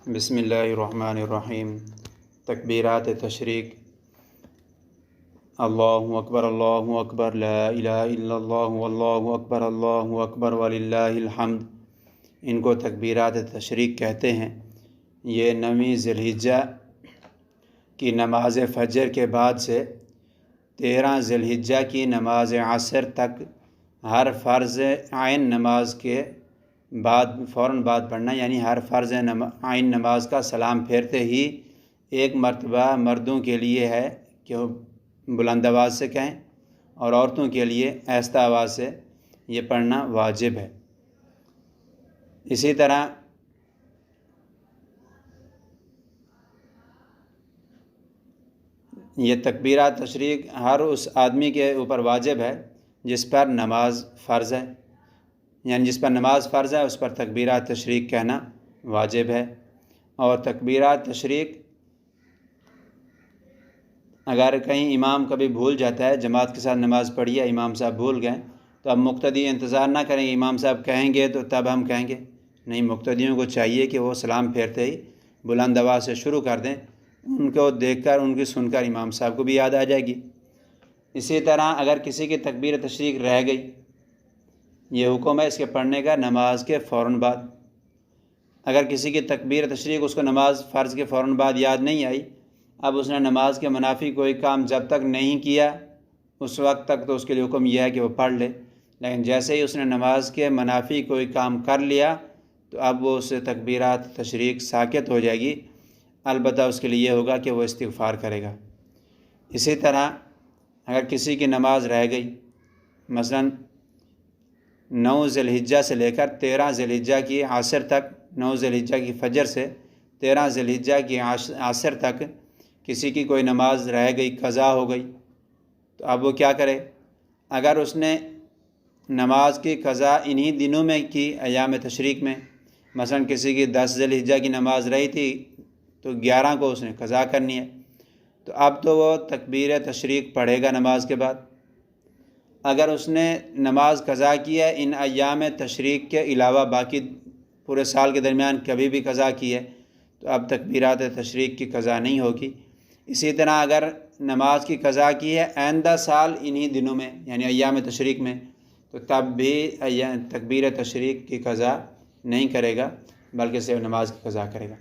बिस्मिल्लाहिर्रहमानिर्रहीम। तकबीरात तशरीक। अल्लाहु अकबर ला इलाहा इल्लल्लाहु वल्लाहु अकबर वलिल्लाहिल हम्द। इनको तकबीरात तशरीक कहते हैं। ये 9वीं ज़िलहिज्जा की नमाज फ़जर के बाद से 13 ज़िलहिज्जा की नमाज असर तक हर फ़र्ज़ आइन नमाज के बाद फ़ौरन बाद पढ़ना, यानी हर फ़र्ज़ आइन नमाज का सलाम फेरते ही एक मरतबा मर्दों के लिए है कि वो बुलंद आवाज़ से कहें और औरतों के लिए आहिस्ता आवाज़ से ये पढ़ना वाजिब है। इसी तरह ये तकबीरात तशरीक हर उस आदमी के ऊपर वाजिब है जिस पर नमाज फ़र्ज़ है, यानी जिस पर नमाज फ़र्ज़ है उस पर तकबीरात तशरीक कहना वाजिब है। और तकबीरात तशरीक अगर कहीं इमाम कभी भूल जाता है, जमात के साथ नमाज़ पढ़ी है, इमाम साहब भूल गए, तो अब मुक्तदी इंतज़ार ना करेंगे इमाम साहब कहेंगे तो तब हम कहेंगे, नहीं, मुक्तदियों को चाहिए कि वो सलाम फेरते ही बुलंद आवाज़ से शुरू कर दें। उनको देखकर, उनकी सुनकर इमाम साहब को भी याद आ जाएगी। इसी तरह अगर किसी की तकबीर तशरीक रह गई, ये हुक्म है इसके पढ़ने का नमाज के फ़ौरन बाद। अगर किसी की तकबीर तशरीक उसको नमाज फ़र्ज़ के फ़ौरन बाद याद नहीं आई, अब उसने नमाज के मुनाफी कोई काम जब तक नहीं किया उस वक्त तक तो उसके लिए हुक्म यह है कि वो पढ़ ले। लेकिन जैसे ही उसने नमाज के मुनाफी कोई काम कर लिया तो अब वो उससे तकबीरात तशरीक साकित हो जाएगी। अलबत्ता उसके लिए यह होगा कि वो इस्तिग़फ़ार करेगा। इसी तरह अगर किसी की नमाज रह गई, मसलन 9 ज़िलहिज्जा से लेकर 13 ज़िलहिज्जा की असर तक, 9 ज़िलहिज्जा की फ़जर से 13 ज़िलहिज्जा की असर तक किसी की कोई नमाज रह गई, क़ज़ा हो गई, तो अब वो क्या करे? अगर उसने नमाज की क़ज़ा इन्हीं दिनों में की, अयाम तशरीक में, मसलन किसी की 10 ज़िलहिज्जा की नमाज रही थी तो 11 को उसने क़ज़ा करनी है, तो अब तो वो तकबीर तशरीक पढ़ेगा नमाज के बाद। अगर उसने नमाज क़ज़ा की है इन अय्याम तशरीक के अलावा बाकी पूरे साल के दरमियान कभी भी क़ज़ा की है तो अब तकबीरात तशरीक की क़ज़ा नहीं होगी। इसी तरह अगर नमाज की क़ज़ा की है आइंदा साल इन्हीं दिनों में, यानी अय्याम तशरीक में, तो तब भी तकबीर तशरीक की क़ज़ा नहीं करेगा बल्कि सिर्फ नमाज की क़ज़ा करेगा।